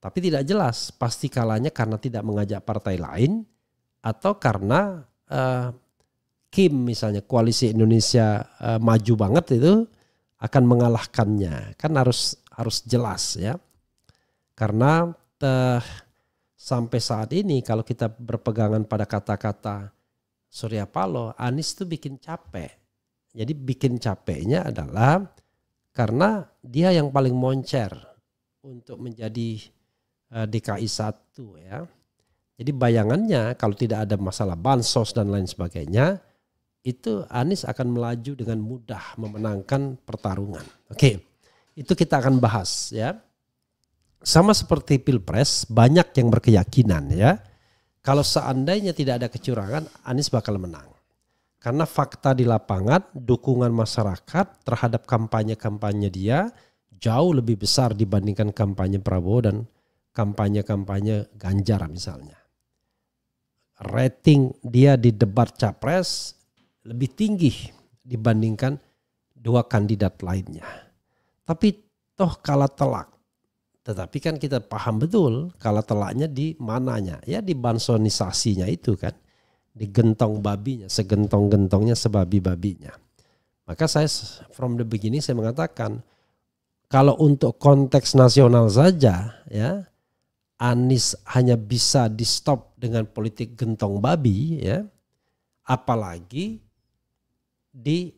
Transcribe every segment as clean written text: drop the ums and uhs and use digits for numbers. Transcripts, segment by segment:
Tapi tidak jelas pasti kalahnya karena tidak mengajak partai lain atau karena KIM misalnya Koalisi Indonesia Maju banget itu akan mengalahkannya. Kan harus jelas ya. Karena sampai saat ini kalau kita berpegangan pada kata-kata Surya Paloh, Anies itu bikin capek. Jadi bikin capeknya adalah karena dia yang paling moncer untuk menjadi DKI 1 ya. Jadi bayangannya kalau tidak ada masalah bansos dan lain sebagainya, itu Anies akan melaju dengan mudah memenangkan pertarungan. Oke, itu kita akan bahas ya. Sama seperti Pilpres, banyak yang berkeyakinan ya, kalau seandainya tidak ada kecurangan, Anies bakal menang. Karena fakta di lapangan, dukungan masyarakat terhadap kampanye-kampanye dia jauh lebih besar dibandingkan kampanye Prabowo dan kampanye-kampanye Ganjar misalnya. Rating dia di debat capres lebih tinggi dibandingkan dua kandidat lainnya. Tapi toh kalah telak. Tetapi kan kita paham betul kalah telaknya di mananya. Ya di bansonisasinya itu kan. Di gentong babinya, segentong-gentongnya sebabi-babinya. Maka saya from the beginning saya mengatakan kalau untuk konteks nasional saja ya, Anies hanya bisa di stop dengan politik gentong babi ya, apalagi di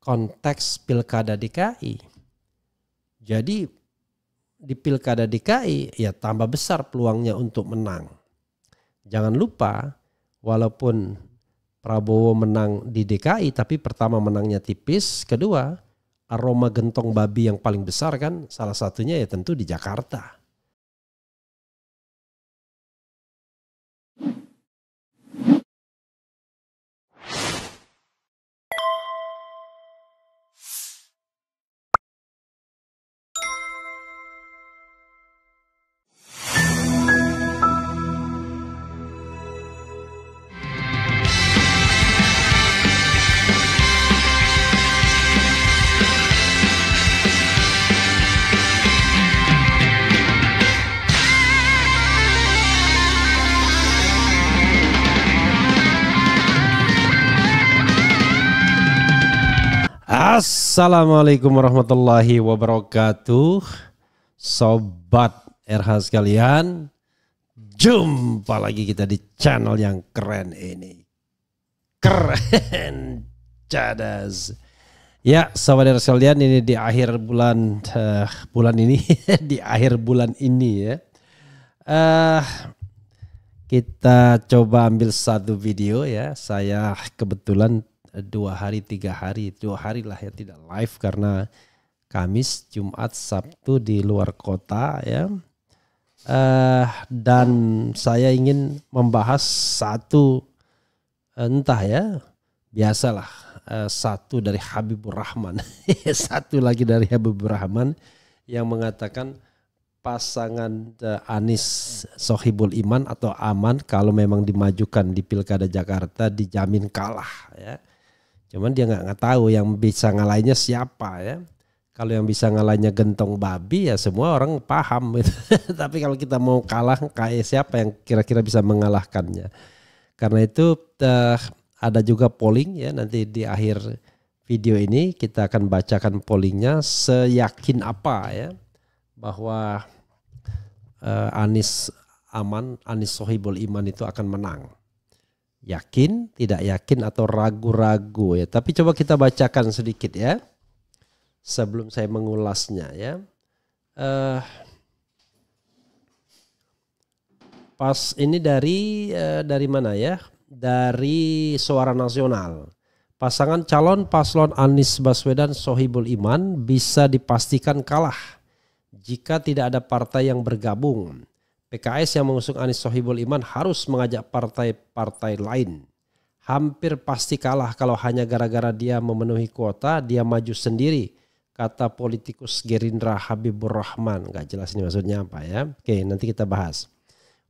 konteks pilkada DKI. Jadi di pilkada DKI ya tambah besar peluangnya untuk menang. Jangan lupa walaupun Prabowo menang di DKI tapi pertama menangnya tipis, kedua aroma gentong babi yang paling besar kan salah satunya ya tentu di Jakarta. Assalamualaikum warahmatullahi wabarakatuh. Sobat RH sekalian, jumpa lagi kita di channel yang keren ini. Keren cadas. Ya sobat RH sekalian, ini di akhir bulan ini di akhir bulan ini ya. Kita coba ambil satu video ya. Saya kebetulan 2 hari 3 hari lah ya tidak live karena Kamis, Jumat, Sabtu di luar kota ya. Dan saya ingin membahas satu entah ya, biasalah satu dari Habibur Rahman. Satu lagi dari Habibur Rahman yang mengatakan pasangan Anies Sohibul Iman atau Aman kalau memang dimajukan di Pilkada Jakarta dijamin kalah ya. Cuman dia nggak tahu yang bisa ngalahinnya siapa ya. Kalau yang bisa ngalahinnya gentong babi ya semua orang paham gitu. Tapi kalau kita mau kalah kayak siapa yang kira-kira bisa mengalahkannya. Karena itu ada juga polling ya, nanti di akhir video ini kita akan bacakan pollingnya seyakin apa ya bahwa Anies Aman, Anies Sohibul Iman itu akan menang. Yakin, tidak yakin atau ragu-ragu ya. Tapi coba kita bacakan sedikit ya. Sebelum saya mengulasnya ya. Pas ini dari mana ya? Dari Suara Nasional. Pasangan calon paslon Anies Baswedan Sohibul Iman bisa dipastikan kalah jika tidak ada partai yang bergabung. PKS yang mengusung Anies Sohibul Iman harus mengajak partai-partai lain. Hampir pasti kalah kalau hanya gara-gara dia memenuhi kuota, dia maju sendiri, kata politikus Gerindra Habibur Rahman. Gak jelas ini maksudnya apa ya. Oke, nanti kita bahas.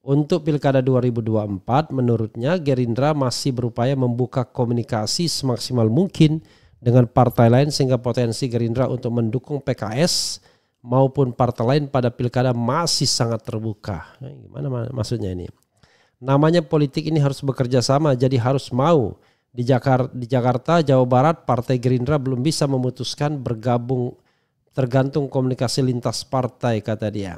Untuk Pilkada 2024, menurutnya Gerindra masih berupaya membuka komunikasi semaksimal mungkin dengan partai lain sehingga potensi Gerindra untuk mendukung PKS maupun partai lain pada pilkada masih sangat terbuka. Gimana maksudnya ini? Namanya politik ini harus bekerja sama, jadi harus mau. Di Jakarta, Jawa Barat, Partai Gerindra belum bisa memutuskan bergabung, tergantung komunikasi lintas partai, kata dia.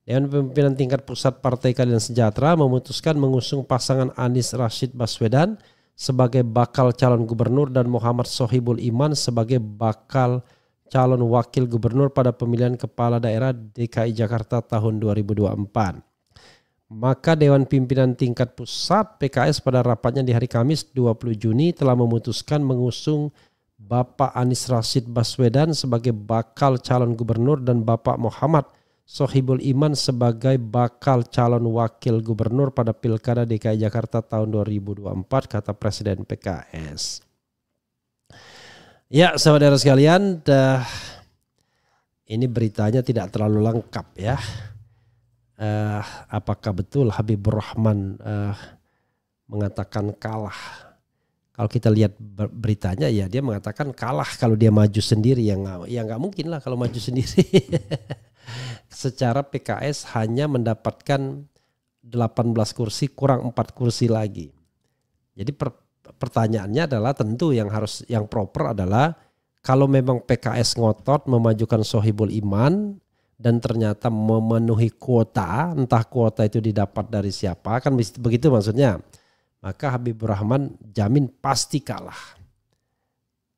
Dewan Pimpinan Tingkat Pusat Partai Keadilan Sejahtera memutuskan mengusung pasangan Anies Rashid Baswedan sebagai bakal calon gubernur dan Muhammad Sohibul Iman sebagai bakal calon wakil gubernur pada pemilihan kepala daerah DKI Jakarta tahun 2024. Maka Dewan Pimpinan Tingkat Pusat PKS pada rapatnya di hari Kamis 20 Juni telah memutuskan mengusung Bapak Anies Rashid Baswedan sebagai bakal calon gubernur dan Bapak Muhammad Sohibul Iman sebagai bakal calon wakil gubernur pada Pilkada DKI Jakarta tahun 2024, kata Presiden PKS. Ya, saudara sekalian, ini beritanya tidak terlalu lengkap ya. Apakah betul Habibur Rahman mengatakan kalah? Kalau kita lihat beritanya ya dia mengatakan kalah kalau dia maju sendiri, ya nggak mungkin lah kalau maju sendiri. Secara PKS hanya mendapatkan 18 kursi kurang 4 kursi lagi. Jadi pertanyaannya adalah tentu yang proper adalah kalau memang PKS ngotot memajukan Sohibul Iman dan ternyata memenuhi kuota, entah kuota itu didapat dari siapa, kan begitu maksudnya. Maka Habibur Rahman jamin pasti kalah.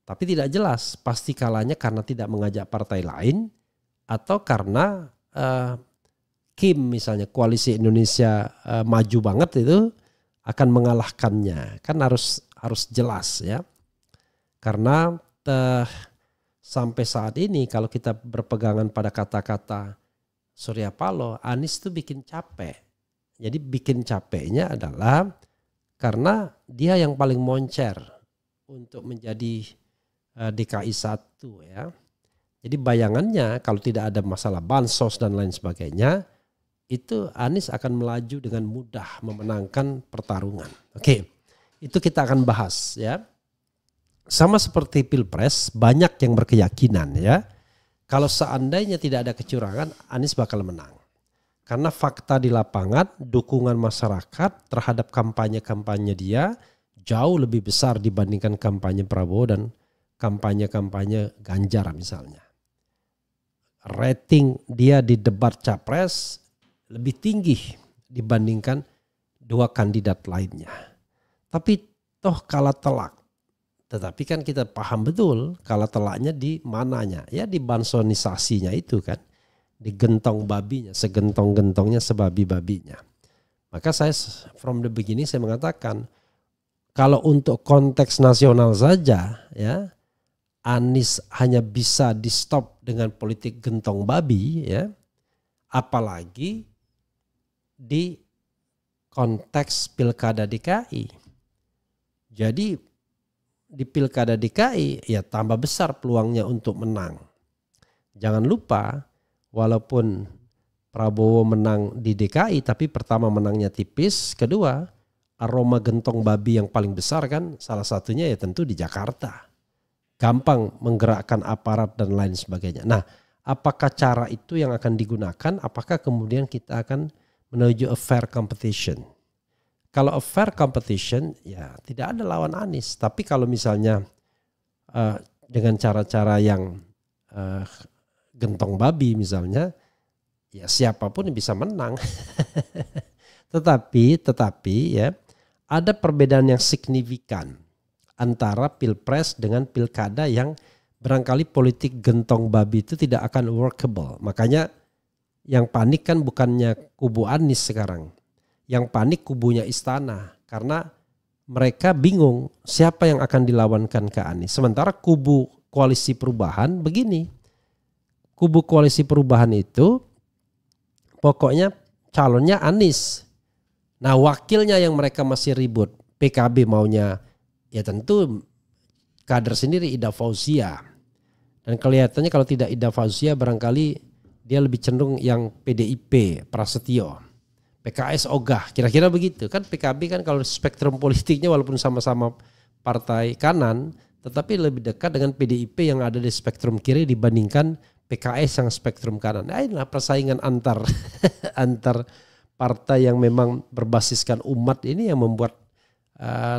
Tapi tidak jelas pasti kalahnya karena tidak mengajak partai lain atau karena KIM misalnya Koalisi Indonesia Maju banget itu akan mengalahkannya. Kan harus jelas ya. Karena sampai saat ini kalau kita berpegangan pada kata-kata Surya Paloh, Anies tuh bikin capek. Jadi bikin capeknya adalah karena dia yang paling moncer untuk menjadi DKI 1 ya. Jadi bayangannya kalau tidak ada masalah bansos dan lain sebagainya, itu Anies akan melaju dengan mudah memenangkan pertarungan. Oke, itu kita akan bahas ya. Sama seperti Pilpres, banyak yang berkeyakinan ya, kalau seandainya tidak ada kecurangan, Anies bakal menang. Karena fakta di lapangan, dukungan masyarakat terhadap kampanye-kampanye dia jauh lebih besar dibandingkan kampanye Prabowo dan kampanye-kampanye Ganjar misalnya. Rating dia di debat capres lebih tinggi dibandingkan dua kandidat lainnya. Tapi toh kalah telak. Tetapi kan kita paham betul kalah telaknya di mananya. Ya di bansonisasinya itu kan. Di gentong babinya, segentong-gentongnya sebabi-babinya. Maka saya from the beginning saya mengatakan kalau untuk konteks nasional saja ya Anies hanya bisa di stop dengan politik gentong babi ya. Apalagi di konteks Pilkada DKI. Jadi di Pilkada DKI ya tambah besar peluangnya untuk menang. Jangan lupa walaupun Prabowo menang di DKI tapi pertama menangnya tipis, kedua aroma gentong babi yang paling besar kan salah satunya ya tentu di Jakarta. Gampang menggerakkan aparat dan lain sebagainya. Nah, apakah cara itu yang akan digunakan? Apakah kemudian kita akan menuju a fair competition? Kalau a fair competition ya tidak ada lawan Anies. Tapi kalau misalnya dengan cara-cara yang gentong babi misalnya, ya siapapun bisa menang. tetapi ya ada perbedaan yang signifikan antara Pilpres dengan Pilkada yang barangkali politik gentong babi itu tidak akan workable. Makanya yang panik kan bukannya kubu Anies sekarang. Yang panik kubunya istana karena mereka bingung siapa yang akan dilawankan ke Anies. Sementara kubu koalisi perubahan begini. Kubu koalisi perubahan itu pokoknya calonnya Anies. Nah wakilnya yang mereka masih ribut. PKB maunya ya tentu kader sendiri Ida Fauzia. Dan kelihatannya kalau tidak Ida Fauzia barangkali dia lebih cenderung yang PDIP Prasetyo. PKS ogah, kira-kira begitu kan. PKB kan kalau spektrum politiknya walaupun sama-sama partai kanan, tetapi lebih dekat dengan PDIP yang ada di spektrum kiri dibandingkan PKS yang spektrum kanan. Nah, inilah persaingan antar antar partai yang memang berbasiskan umat ini yang membuat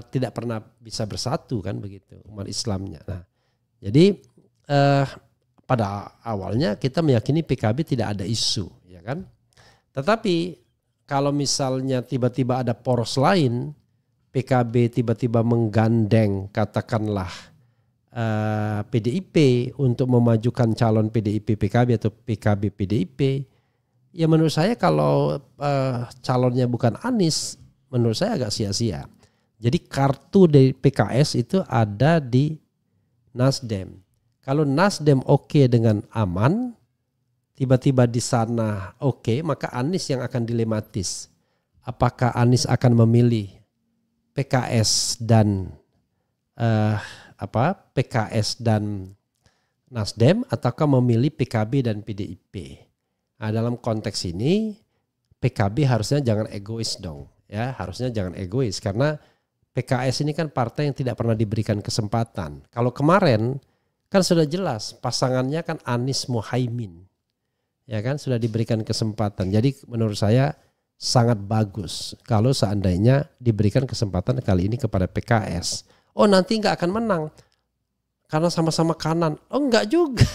tidak pernah bisa bersatu kan begitu umat Islamnya. Nah, jadi pada awalnya kita meyakini PKB tidak ada isu, ya kan? Tetapi kalau misalnya tiba-tiba ada poros lain, PKB tiba-tiba menggandeng katakanlah PDIP untuk memajukan calon PDIP PKB atau PKB PDIP, ya menurut saya kalau calonnya bukan Anies, menurut saya agak sia-sia. Jadi kartu dari PKS itu ada di Nasdem. Kalau Nasdem oke dengan aman, tiba-tiba di sana oke, maka Anies yang akan dilematis. Apakah Anies akan memilih PKS dan PKS dan Nasdem ataukah memilih PKB dan PDIP? Nah, dalam konteks ini PKB harusnya jangan egois dong, ya harusnya jangan egois karena PKS ini kan partai yang tidak pernah diberikan kesempatan. Kalau kemarin kan sudah jelas pasangannya kan Anies Muhaimin, ya kan sudah diberikan kesempatan. Jadi menurut saya sangat bagus kalau seandainya diberikan kesempatan kali ini kepada PKS. Oh nanti nggak akan menang karena sama-sama kanan. Oh enggak juga.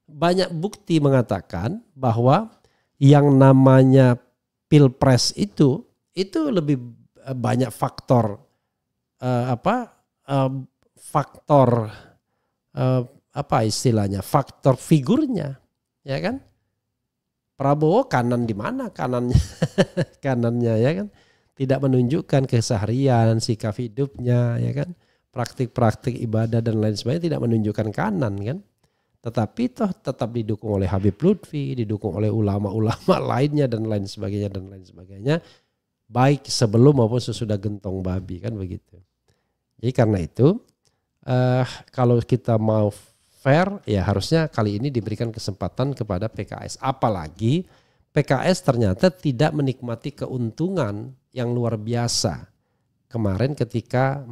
Banyak bukti mengatakan bahwa yang namanya pilpres itu lebih banyak faktor faktor figurnya, ya kan? Prabowo kanan di mana kanannya? Kanannya ya kan tidak menunjukkan keseharian, sikap hidupnya, ya kan? Praktik-praktik ibadah dan lain sebagainya tidak menunjukkan kanan kan? Tetapi toh tetap didukung oleh Habib Lutfi, didukung oleh ulama-ulama lainnya dan lain sebagainya. Baik sebelum maupun sesudah gentong babi kan begitu. Jadi karena itu kalau kita mau fair ya harusnya kali ini diberikan kesempatan kepada PKS. Apalagi PKS ternyata tidak menikmati keuntungan yang luar biasa kemarin ketika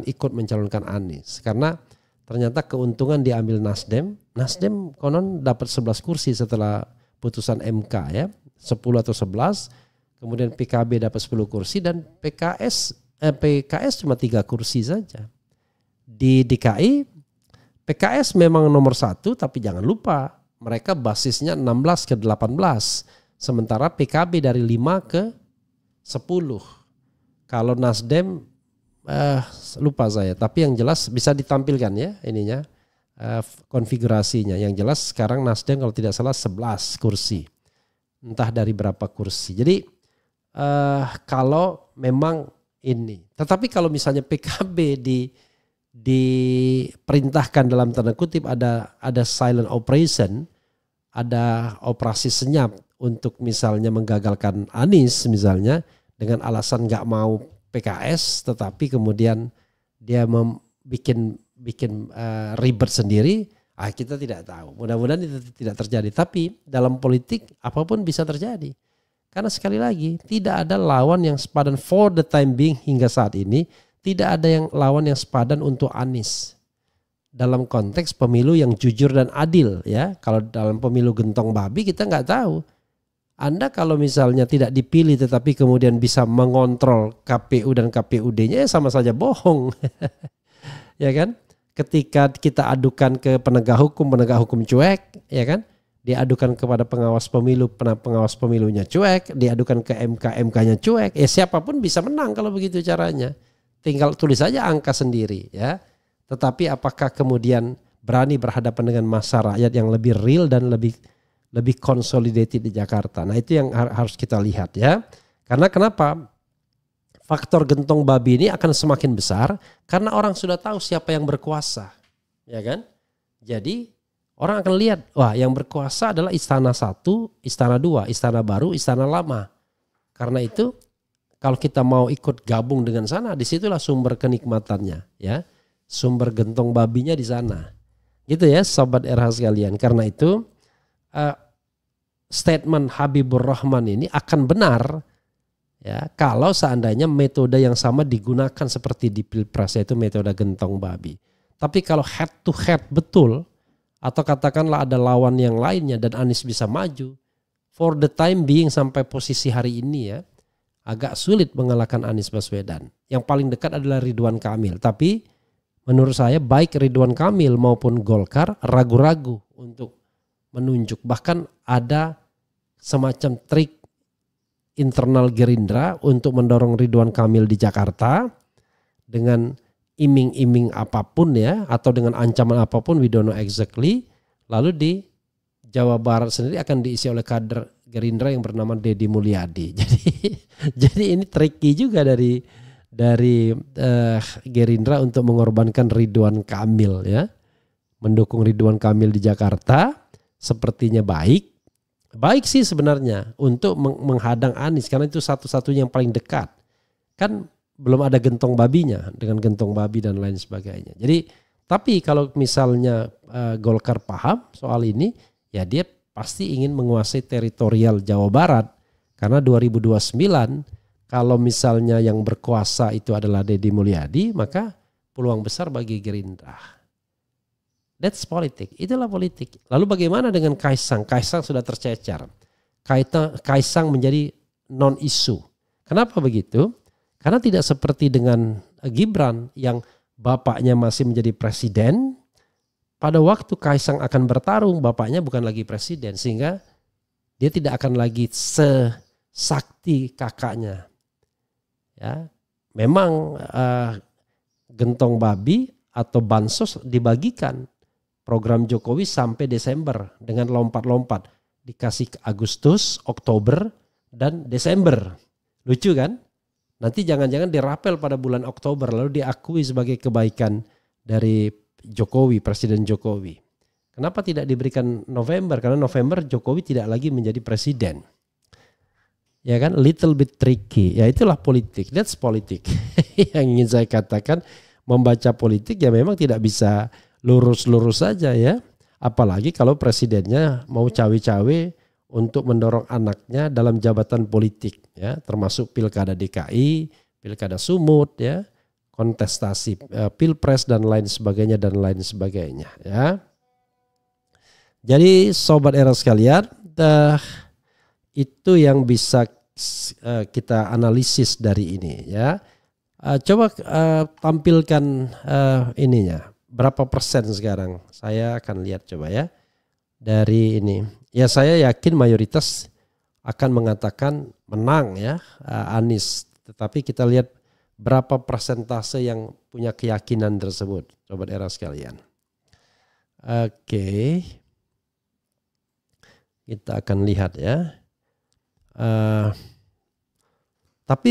ikut mencalonkan Anies. Karena ternyata keuntungan diambil Nasdem. Nasdem konon dapat 11 kursi setelah putusan MK ya. 10 atau 11. Kemudian PKB dapat 10 kursi dan PKS cuma 3 kursi saja. Di DKI PKS memang nomor 1 tapi jangan lupa mereka basisnya 16 ke 18. Sementara PKB dari 5 ke 10. Kalau Nasdem lupa saya, tapi yang jelas bisa ditampilkan ya ininya konfigurasinya. Yang jelas sekarang Nasdem kalau tidak salah 11 kursi. Entah dari berapa kursi. Jadi kalau memang ini, tetapi kalau misalnya PKB diperintahkan dalam tanda kutip ada silent operation, ada operasi senyap untuk misalnya menggagalkan Anies misalnya dengan alasan nggak mau PKS, tetapi kemudian dia bikin ribet sendiri, kita tidak tahu. Mudah-mudahan itu tidak terjadi. Tapi dalam politik apapun bisa terjadi. Karena sekali lagi tidak ada lawan yang sepadan for the time being hingga saat ini. Tidak ada yang lawan yang sepadan untuk Anies. Dalam konteks pemilu yang jujur dan adil ya. Kalau dalam pemilu gentong babi kita nggak tahu. Anda kalau misalnya tidak dipilih tetapi kemudian bisa mengontrol KPU dan KPUD-nya ya sama saja bohong. Ya kan? Ketika kita adukan ke penegak hukum cuek, ya kan? Diadukan kepada pengawas pemilunya cuek, diadukan ke MK-nya cuek, ya siapapun bisa menang kalau begitu caranya. Tinggal tulis saja angka sendiri ya. Tetapi apakah kemudian berani berhadapan dengan massa rakyat yang lebih real dan lebih consolidated di Jakarta. Nah itu yang harus kita lihat ya. Karena kenapa? Faktor gentong babi ini akan semakin besar karena orang sudah tahu siapa yang berkuasa. Ya kan? Jadi orang akan lihat, wah yang berkuasa adalah Istana 1, Istana 2, Istana Baru, Istana Lama. Karena itu kalau kita mau ikut gabung dengan sana, disitulah sumber kenikmatannya. Ya, sumber gentong babinya di sana. Gitu ya Sobat RH sekalian. Karena itu statement Habibur Rahman ini akan benar ya kalau seandainya metode yang sama digunakan seperti di Pilpres, yaitu metode gentong babi. Tapi kalau head to head betul, atau katakanlah ada lawan yang lainnya dan Anies bisa maju, for the time being sampai posisi hari ini ya, agak sulit mengalahkan Anies Baswedan. Yang paling dekat adalah Ridwan Kamil. Tapi menurut saya baik Ridwan Kamil maupun Golkar ragu-ragu untuk menunjuk. Bahkan ada semacam trik internal Gerindra untuk mendorong Ridwan Kamil di Jakarta dengan iming-iming apapun ya, atau dengan ancaman apapun, we don't know exactly. Lalu di Jawa Barat sendiri akan diisi oleh kader Gerindra yang bernama Deddy Mulyadi. Jadi ini tricky juga dari Gerindra untuk mengorbankan Ridwan Kamil ya. Mendukung Ridwan Kamil di Jakarta sepertinya baik sih sebenarnya untuk menghadang Anies, karena itu satu-satunya yang paling dekat. Kan belum ada gentong babinya dengan gentong babi dan lain sebagainya. Jadi tapi kalau misalnya Golkar paham soal ini, ya dia pasti ingin menguasai teritorial Jawa Barat. Karena 2029 kalau misalnya yang berkuasa itu adalah Deddy Mulyadi, maka peluang besar bagi Gerindra. That's politik, itulah politik. Lalu bagaimana dengan Kaisang? Kaisang sudah tercecer. Kaisang menjadi non-isu. Kenapa begitu? Karena tidak seperti dengan Gibran yang bapaknya masih menjadi presiden. Pada waktu Kaisang akan bertarung, bapaknya bukan lagi presiden, sehingga dia tidak akan lagi sesakti kakaknya. Ya, memang gentong babi atau bansos dibagikan program Jokowi sampai Desember dengan lompat-lompat, dikasih Agustus, Oktober, dan Desember. Lucu kan? Nanti jangan-jangan dirapel pada bulan Oktober lalu diakui sebagai kebaikan dari Jokowi, Presiden Jokowi. Kenapa tidak diberikan November? Karena November Jokowi tidak lagi menjadi presiden. Ya kan, little bit tricky. Ya itulah politik, that's politik. Yang ingin saya katakan, membaca politik ya memang tidak bisa lurus-lurus saja ya. Apalagi kalau presidennya mau cawe-cawe untuk mendorong anaknya dalam jabatan politik ya, termasuk pilkada DKI, pilkada Sumut ya, kontestasi pilpres dan lain sebagainya ya. Jadi sobat era sekalian, itu yang bisa kita analisis dari ini ya. Coba tampilkan ininya, berapa persen sekarang? Saya akan lihat coba ya dari ini. Ya saya yakin mayoritas akan mengatakan menang ya Anies. Tetapi kita lihat berapa persentase yang punya keyakinan tersebut. Sobat era sekalian. Oke. Kita akan lihat ya. Tapi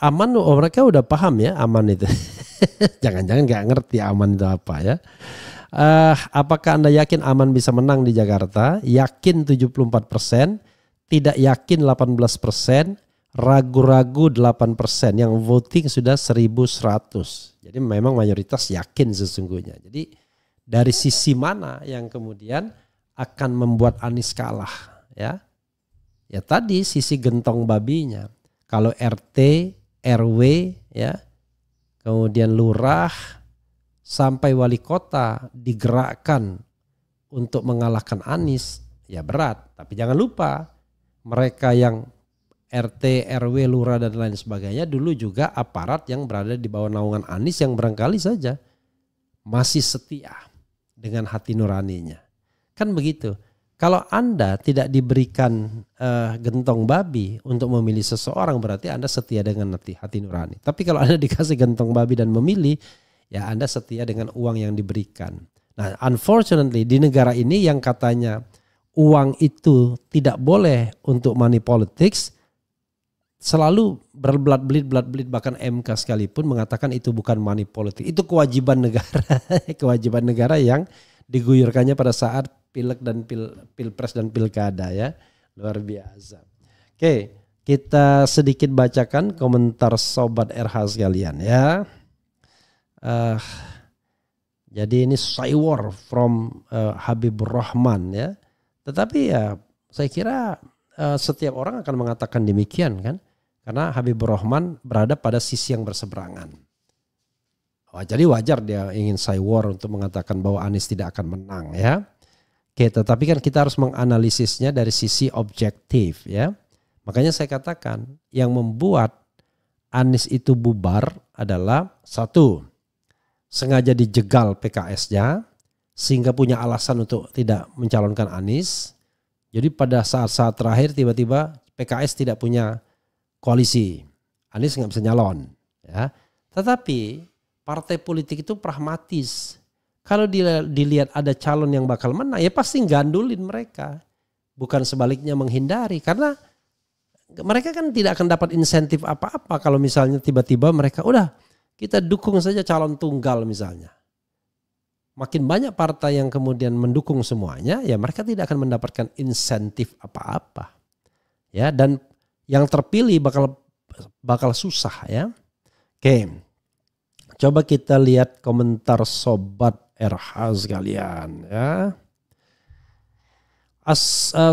aman, mereka udah paham ya aman itu. Jangan-jangan gak ngerti aman itu apa ya. Apakah Anda yakin aman bisa menang di Jakarta? Yakin 74%, tidak yakin 18%, ragu-ragu 8%. Yang voting sudah 1.100. Jadi memang mayoritas yakin sesungguhnya. Jadi dari sisi mana yang kemudian akan membuat Anies kalah ya? Ya tadi sisi gentong babinya. Kalau RT, RW ya, kemudian lurah sampai wali kota digerakkan untuk mengalahkan Anies, ya berat. Tapi jangan lupa mereka yang RT, RW, lurah dan lain sebagainya dulu juga aparat yang berada di bawah naungan Anies yang barangkali saja masih setia dengan hati nuraninya. Kan begitu. Kalau Anda tidak diberikan gentong babi untuk memilih seseorang, berarti Anda setia dengan hati nurani. Tapi kalau Anda dikasih gentong babi dan memilih, ya Anda setia dengan uang yang diberikan. Nah, unfortunately di negara ini yang katanya uang itu tidak boleh untuk money politics, selalu berbelat-belit bahkan MK sekalipun mengatakan itu bukan money politics, itu kewajiban negara, kewajiban negara yang diguyurkannya pada saat pilek dan pilpres dan pilkada ya, luar biasa. Oke, kita sedikit bacakan komentar sobat RH sekalian ya. Jadi ini Saywar from Habibur Rahman ya. Tetapi ya saya kira setiap orang akan mengatakan demikian kan. Karena Habibur Rahman berada pada sisi yang berseberangan. Jadi wajar dia ingin Saywar untuk mengatakan bahwa Anies tidak akan menang ya. Oke, tetapi kan kita harus menganalisisnya dari sisi objektif ya. Makanya saya katakan yang membuat Anies itu bubar adalah satu, sengaja dijegal PKS-nya sehingga punya alasan untuk tidak mencalonkan Anies. Jadi pada saat-saat terakhir tiba-tiba PKS tidak punya koalisi, Anies nggak bisa nyalon. Ya. Tetapi partai politik itu pragmatis. Kalau dilihat ada calon yang bakal menang, ya pasti gandulin mereka. Bukan sebaliknya menghindari. Karena mereka kan tidak akan dapat insentif apa-apa kalau misalnya tiba-tiba mereka udah kita dukung saja calon tunggal misalnya. Makin banyak partai yang kemudian mendukung semuanya, ya mereka tidak akan mendapatkan insentif apa-apa. Ya, dan yang terpilih bakal susah ya. Oke. Coba kita lihat komentar sobat RH sekalian ya.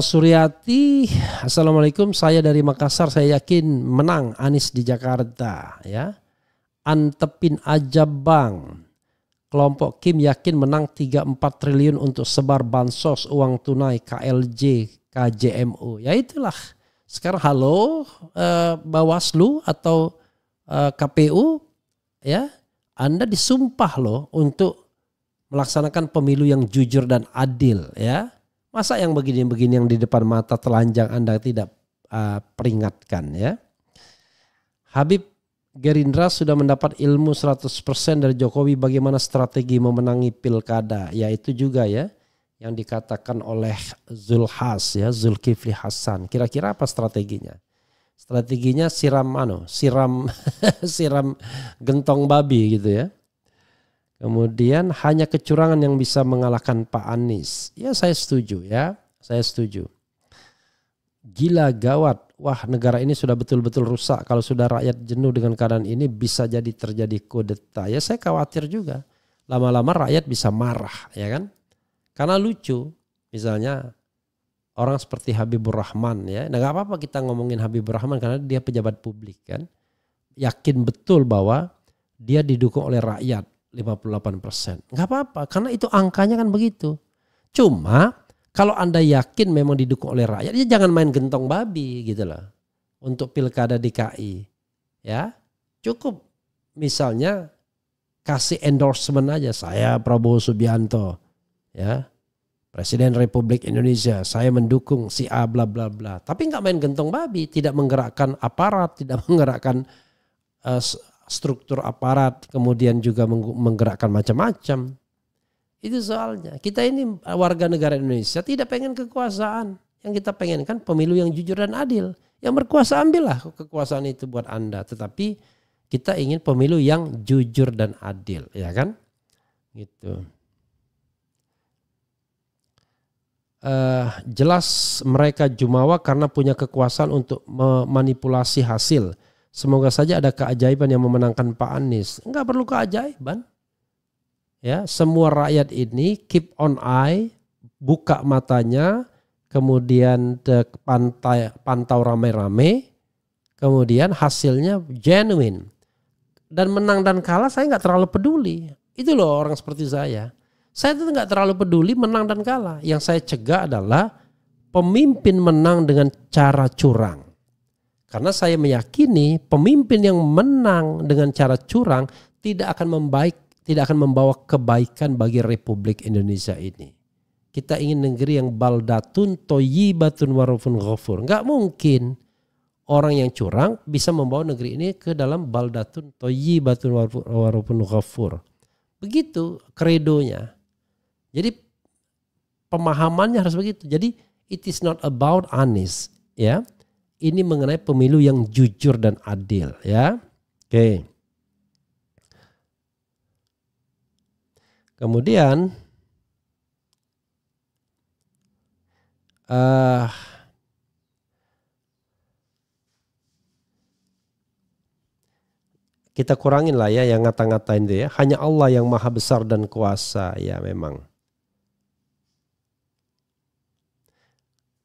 Suryati, Assalamualaikum, saya dari Makassar, saya yakin menang Anies di Jakarta ya. Antepin aja bang. Kelompok Kim yakin menang 3-4 triliun untuk sebar bansos uang tunai KLJ KJMU. Ya itulah. Sekarang halo Bawaslu atau KPU ya. Anda disumpah loh untuk melaksanakan pemilu yang jujur dan adil ya. Masa yang begini-begini yang di depan mata telanjang Anda tidak peringatkan ya. Habib, Gerindra sudah mendapat ilmu 100% dari Jokowi bagaimana strategi memenangi pilkada. Ya itu juga ya yang dikatakan oleh Zulkifli Hasan. Kira-kira apa strateginya? Strateginya siram gentong babi gitu ya. Kemudian hanya kecurangan yang bisa mengalahkan Pak Anies. Ya saya setuju ya, saya setuju. Gila gawat, wah negara ini sudah betul-betul rusak. Kalau sudah rakyat jenuh dengan keadaan ini bisa jadi terjadi kudeta. Ya saya khawatir juga. Lama-lama rakyat bisa marah ya kan. Karena lucu misalnya orang seperti Habibur Rahman ya. Nah gak apa-apa kita ngomongin Habibur Rahman karena dia pejabat publik kan. Yakin betul bahwa dia didukung oleh rakyat. 58%. Nggak apa-apa karena itu angkanya kan begitu. Cuma kalau Anda yakin memang didukung oleh rakyat, ya jangan main gentong babi gitu loh. Untuk pilkada DKI. Ya. Cukup misalnya kasih endorsement aja, saya Prabowo Subianto ya. Presiden Republik Indonesia, saya mendukung si A bla bla bla. Tapi nggak main gentong babi, tidak menggerakkan aparat, tidak menggerakkan struktur aparat, kemudian juga menggerakkan macam-macam. Itu soalnya. Kita ini warga negara Indonesia tidak pengen kekuasaan. Yang kita pengen kan pemilu yang jujur dan adil. Yang berkuasa ambillah kekuasaan itu buat Anda. Tetapi kita ingin pemilu yang jujur dan adil. Ya kan? Gitu. Jelas mereka jumawa karena punya kekuasaan untuk memanipulasi hasil. Semoga saja ada keajaiban yang memenangkan Pak Anies. Enggak perlu keajaiban. Ya, semua rakyat ini keep on eye, buka matanya, kemudian pantau rame-rame, kemudian hasilnya genuine. Dan menang dan kalah saya enggak terlalu peduli. Itu loh orang seperti saya. Saya tuh enggak terlalu peduli menang dan kalah. Yang saya cegah adalah pemimpin menang dengan cara curang. Karena saya meyakini pemimpin yang menang dengan cara curang tidak akan membawa kebaikan bagi Republik Indonesia ini. Kita ingin negeri yang baldatun thayyibatun wa rabbun ghafur. Enggak mungkin orang yang curang bisa membawa negeri ini ke dalam baldatun thayyibatun wa rabbun ghafur. Begitu kredonya. Jadi pemahamannya harus begitu. Jadi it is not about Anies ya. Ini mengenai pemilu yang jujur dan adil ya. Oke. Kemudian kita kurangin lah ya yang ngata-ngatain itu ya. Hanya Allah yang maha besar dan kuasa ya memang.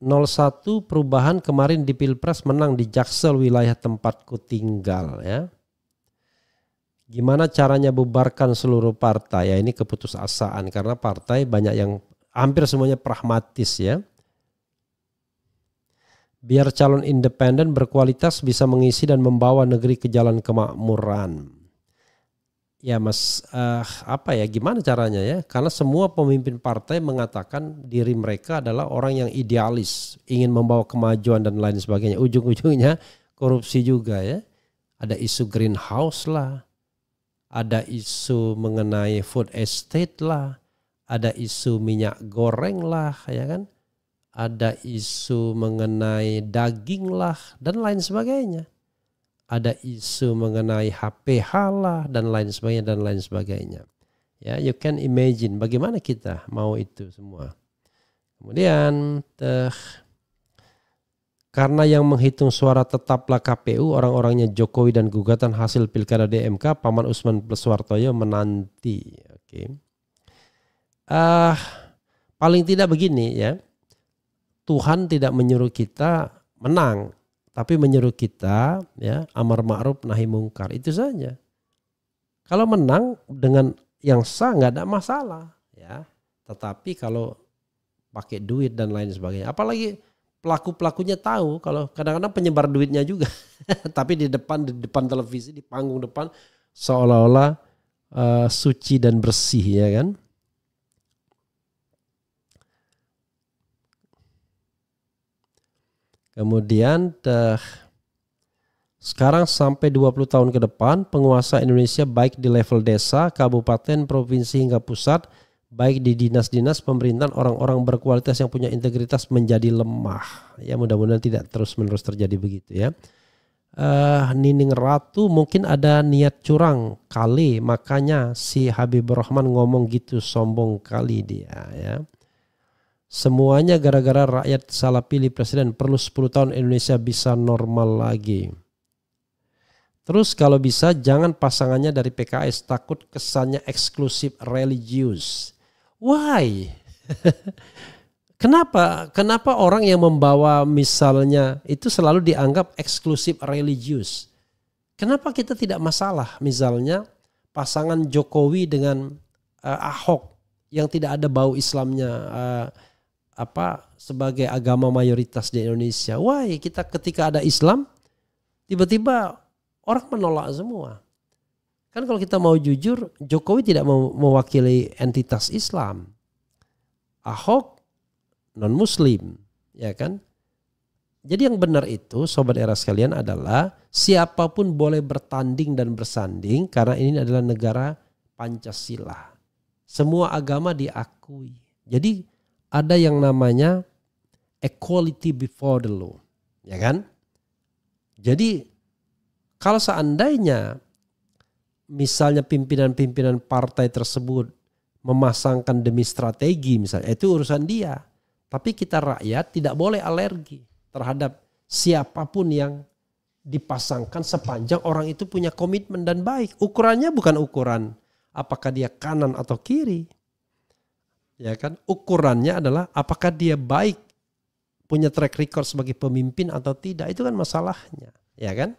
01 perubahan kemarin di Pilpres menang di Jaksel wilayah tempatku tinggal ya. Gimana caranya bubarkan seluruh partai? Ya ini keputusasaan karena partai banyak yang hampir semuanya pragmatis ya. Biar calon independen berkualitas bisa mengisi dan membawa negeri ke jalan kemakmuran. Ya Mas, gimana caranya ya? Karena semua pemimpin partai mengatakan diri mereka adalah orang yang idealis, ingin membawa kemajuan dan lain sebagainya. Ujung-ujungnya korupsi juga ya. Ada isu greenhouse lah, ada isu mengenai food estate lah, ada isu minyak goreng lah, ya kan? Ada isu mengenai daging lah dan lain sebagainya. Ada isu mengenai HPH lah dan lain sebagainya. Ya, you can imagine bagaimana kita mau itu semua. Kemudian karena yang menghitung suara tetaplah KPU, orang-orangnya Jokowi dan gugatan hasil Pilkada DMK, Paman Usman plus Suhartoyo menanti. Oke. Paling tidak begini ya. Tuhan tidak menyuruh kita menang, tapi menyuruh kita ya amar ma'ruf nahi mungkar, itu saja. Kalau menang dengan yang sah nggak ada masalah ya. Tetapi kalau pakai duit dan lain sebagainya, apalagi pelaku-pelakunya tahu, kalau kadang-kadang penyebar duitnya juga, tapi di depan televisi, di panggung depan seolah-olah suci dan bersih ya kan. Kemudian sekarang sampai 20 tahun ke depan penguasa Indonesia baik di level desa, kabupaten, provinsi hingga pusat, baik di dinas-dinas pemerintahan, orang-orang berkualitas yang punya integritas menjadi lemah. Ya mudah-mudahan tidak terus-menerus terjadi begitu ya. Nining Ratu mungkin ada niat curang kali, makanya si Habibur Rahman ngomong gitu, sombong kali dia ya. Semuanya gara-gara rakyat salah pilih presiden, perlu 10 tahun Indonesia bisa normal lagi. Terus kalau bisa jangan pasangannya dari PKS, takut kesannya eksklusif religius. Why? Kenapa orang yang membawa misalnya itu selalu dianggap eksklusif religius? Kenapa kita tidak masalah misalnya pasangan Jokowi dengan Ahok yang tidak ada bau Islamnya sebagai agama mayoritas di Indonesia. Why kita ketika ada Islam tiba-tiba orang menolak semua. Kan kalau kita mau jujur, Jokowi tidak mewakili entitas Islam. Ahok non-muslim, ya kan? Jadi yang benar itu sobat era sekalian adalah siapapun boleh bertanding dan bersanding karena ini adalah negara Pancasila. Semua agama diakui. Jadi ada yang namanya equality before the law, ya kan? Jadi kalau seandainya misalnya pimpinan-pimpinan partai tersebut memasangkan demi strategi misalnya, itu urusan dia. Tapi kita rakyat tidak boleh alergi terhadap siapapun yang dipasangkan sepanjang orang itu punya komitmen dan baik. Ukurannya bukan ukuran apakah dia kanan atau kiri. Ya kan, ukurannya adalah apakah dia baik, punya track record sebagai pemimpin atau tidak. Itu kan masalahnya, ya kan?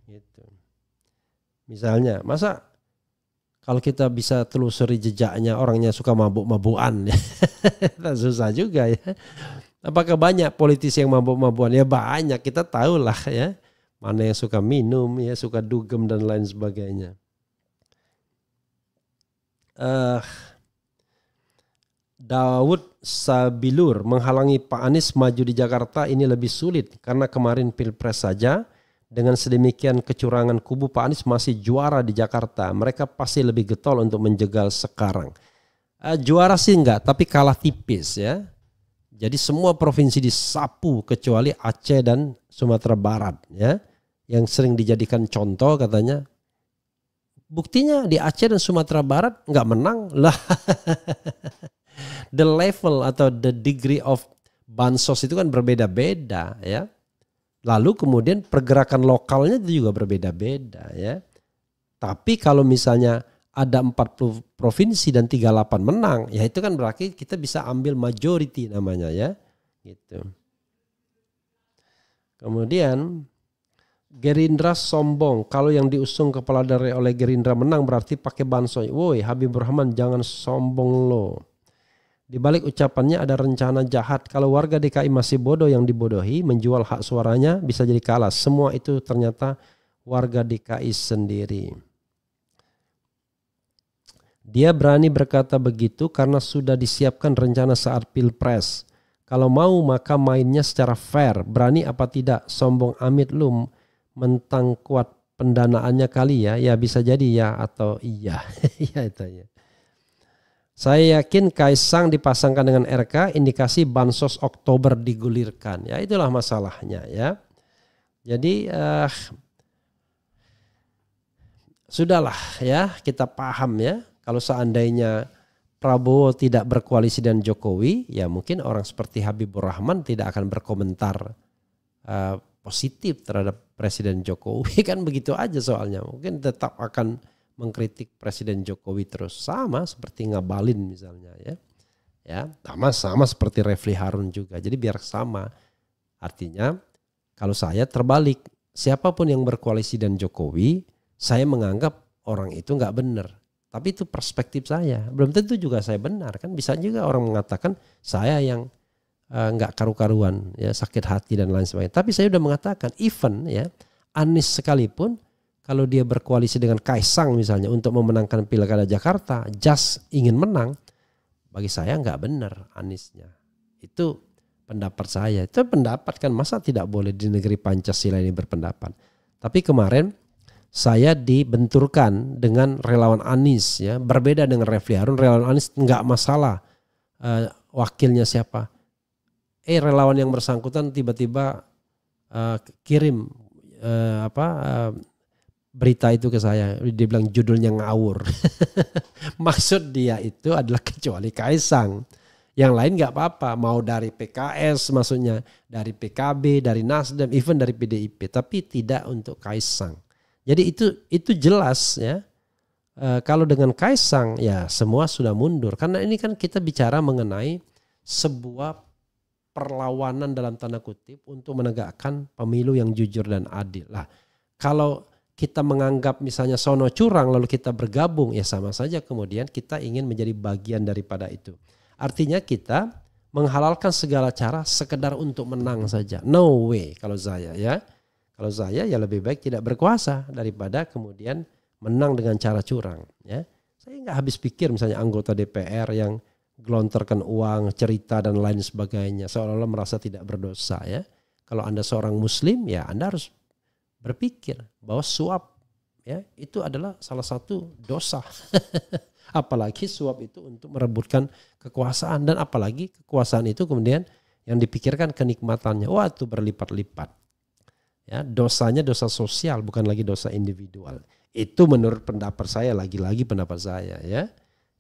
Gitu. Misalnya, masa kalau kita bisa telusuri jejaknya orangnya suka mabuk-mabukan, susah juga ya. Apakah banyak politisi yang mabuk-mabukan? Ya banyak, kita tahu lah ya. Mana yang suka minum, ya suka dugem dan lain sebagainya. Daud Sabilur menghalangi Pak Anies maju di Jakarta ini lebih sulit karena kemarin Pilpres saja dengan sedemikian kecurangan kubu Pak Anies masih juara di Jakarta. Mereka pasti lebih getol untuk menjegal sekarang. Juara sih enggak, tapi kalah tipis ya. Jadi semua provinsi disapu kecuali Aceh dan Sumatera Barat ya, yang sering dijadikan contoh katanya. Buktinya di Aceh dan Sumatera Barat enggak menang lah. The level atau the degree of bansos itu kan berbeda-beda ya. Lalu kemudian pergerakan lokalnya itu juga berbeda-beda ya. Tapi kalau misalnya ada 40 provinsi dan 38 menang, ya itu kan berarti kita bisa ambil majority namanya ya. Gitu. Kemudian Gerindra sombong, kalau yang diusung kepala daerah oleh Gerindra menang berarti pakai bansos. Woi Habibur Rahman jangan sombong lo. Di balik ucapannya ada rencana jahat. Kalau warga DKI masih bodoh yang dibodohi, menjual hak suaranya bisa jadi kalah. Semua itu ternyata warga DKI sendiri. Dia berani berkata begitu karena sudah disiapkan rencana saat Pilpres. Kalau mau maka mainnya secara fair. Berani apa tidak? Sombong amit lu, mentang kuat pendanaannya kali ya. Ya bisa jadi ya atau iya. Ya itu ya. Saya yakin Kaisang dipasangkan dengan RK, indikasi bansos Oktober digulirkan. Ya itulah masalahnya ya. Jadi sudahlah ya, kita paham ya. Kalau seandainya Prabowo tidak berkoalisi dengan Jokowi, ya mungkin orang seperti Habibur Rahman tidak akan berkomentar positif terhadap Presiden Jokowi. Kan begitu aja soalnya. Mungkin tetap akan mengkritik Presiden Jokowi terus, sama seperti Ngabalin misalnya ya. Ya, sama seperti Refli Harun juga. Jadi biar sama. Artinya kalau saya terbalik, siapapun yang berkoalisi dan Jokowi, saya menganggap orang itu nggak benar. Tapi itu perspektif saya. Belum tentu juga saya benar kan. Bisa juga orang mengatakan saya yang nggak karu-karuan, ya sakit hati dan lain sebagainya. Tapi saya udah mengatakan, even ya Anies sekalipun kalau dia berkoalisi dengan Kaisang misalnya untuk memenangkan Pilkada Jakarta, just ingin menang, bagi saya nggak benar Aniesnya. Itu pendapat saya. Itu pendapat kan, masa tidak boleh di negeri Pancasila ini berpendapat. Tapi kemarin saya dibenturkan dengan relawan Anies ya, berbeda dengan Refli Harun. Relawan Anies nggak masalah wakilnya siapa. Relawan yang bersangkutan tiba-tiba kirim berita itu ke saya, dia bilang judulnya ngawur. Maksud dia itu adalah kecuali Kaisang. Yang lain nggak apa-apa, mau dari PKS maksudnya, dari PKB, dari Nasdem, even dari PDIP, tapi tidak untuk Kaisang. Jadi itu jelas ya. Kalau dengan Kaisang ya semua sudah mundur, karena ini kan kita bicara mengenai sebuah perlawanan dalam tanda kutip untuk menegakkan pemilu yang jujur dan adil. Lah, kalau kita menganggap misalnya sono curang lalu kita bergabung, ya sama saja kemudian kita ingin menjadi bagian daripada itu. Artinya kita menghalalkan segala cara sekedar untuk menang saja. No way kalau saya ya. Kalau saya ya lebih baik tidak berkuasa daripada kemudian menang dengan cara curang ya. Saya nggak habis pikir misalnya anggota DPR yang gelontorkan uang, cerita dan lain sebagainya seolah-olah merasa tidak berdosa ya. Kalau Anda seorang muslim ya Anda harus berpikir bahwa suap ya itu adalah salah satu dosa. Apalagi suap itu untuk merebutkan kekuasaan, dan apalagi kekuasaan itu kemudian yang dipikirkan kenikmatannya, wah itu berlipat-lipat. Ya, dosanya dosa sosial bukan lagi dosa individual. Itu menurut pendapat saya, lagi-lagi pendapat saya ya,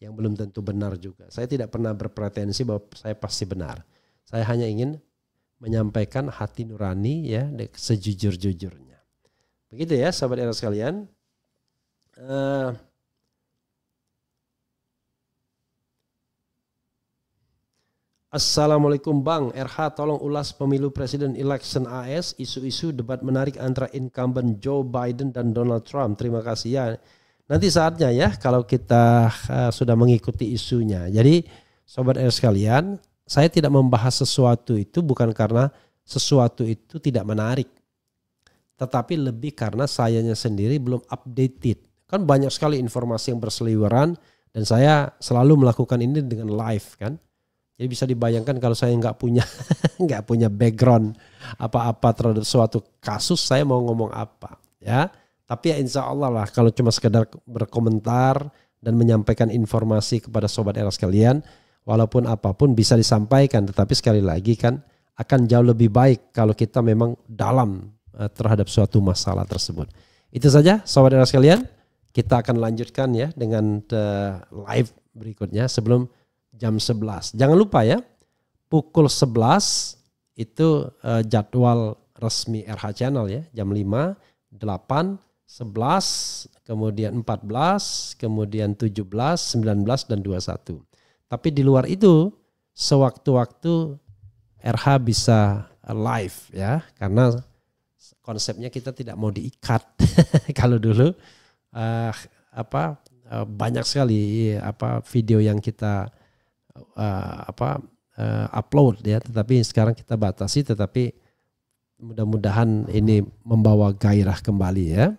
yang belum tentu benar juga. Saya tidak pernah berpretensi bahwa saya pasti benar. Saya hanya ingin menyampaikan hati nurani ya sejujur-jujurnya. Begitu ya sahabat era sekalian. Assalamualaikum Bang, RH tolong ulas pemilu presiden election AS, isu-isu debat menarik antara incumbent Joe Biden dan Donald Trump. Terima kasih ya. Nanti saatnya ya kalau kita sudah mengikuti isunya. Jadi sobat era sekalian, saya tidak membahas sesuatu itu bukan karena sesuatu itu tidak menarik. Tetapi lebih karena sayanya sendiri belum updated. Kan banyak sekali informasi yang berseliweran dan saya selalu melakukan ini dengan live kan. Jadi bisa dibayangkan kalau saya nggak punya background apa-apa terhadap suatu kasus, saya mau ngomong apa ya. Tapi ya insya Allah lah kalau cuma sekedar berkomentar dan menyampaikan informasi kepada sobat era sekalian, walaupun apapun bisa disampaikan. Tetapi sekali lagi kan akan jauh lebih baik kalau kita memang dalam terhadap suatu masalah tersebut. Itu saja sobat era sekalian. Kita akan lanjutkan ya dengan live berikutnya sebelum jam 11. Jangan lupa ya, pukul 11 itu jadwal resmi RH Channel ya. Jam 5, 8, 11, kemudian 14, kemudian 17, 19, dan 21. Tapi di luar itu, sewaktu-waktu RH bisa live ya. Karena konsepnya kita tidak mau diikat. Kalau dulu banyak sekali video yang kita upload ya, tetapi sekarang kita batasi, tetapi mudah-mudahan ini membawa gairah kembali ya.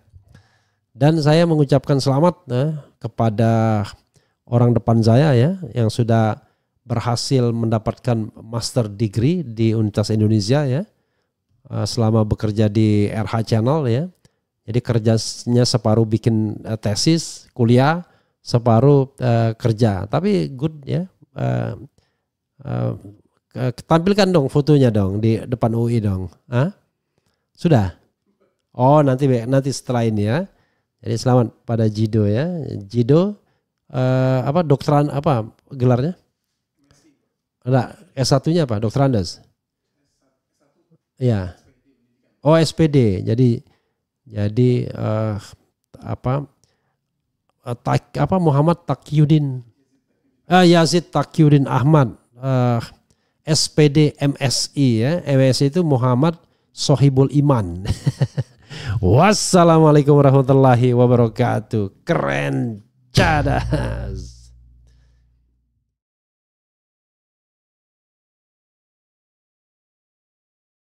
Dan saya mengucapkan selamat kepada orang depan saya ya yang sudah berhasil mendapatkan master degree di Universitas Indonesia ya, selama bekerja di RH Channel ya. Jadi kerjanya separuh bikin tesis kuliah, separuh kerja. Tapi good ya. Tampilkan dong fotonya dong di depan UI dong. Sudah? Oh nanti setelah ini ya. Jadi selamat pada Jido ya. Jido dokteran apa gelarnya? Enggak, S1-nya apa? Dokter Andes. Iya. Oh SPD. Jadi Muhammad Taqiyuddin Yazid Taqiyuddin Ahmad SPD MSI ya. MSI itu Muhammad Sohibul Iman. Wassalamualaikum warahmatullahi wabarakatuh. Keren cadas.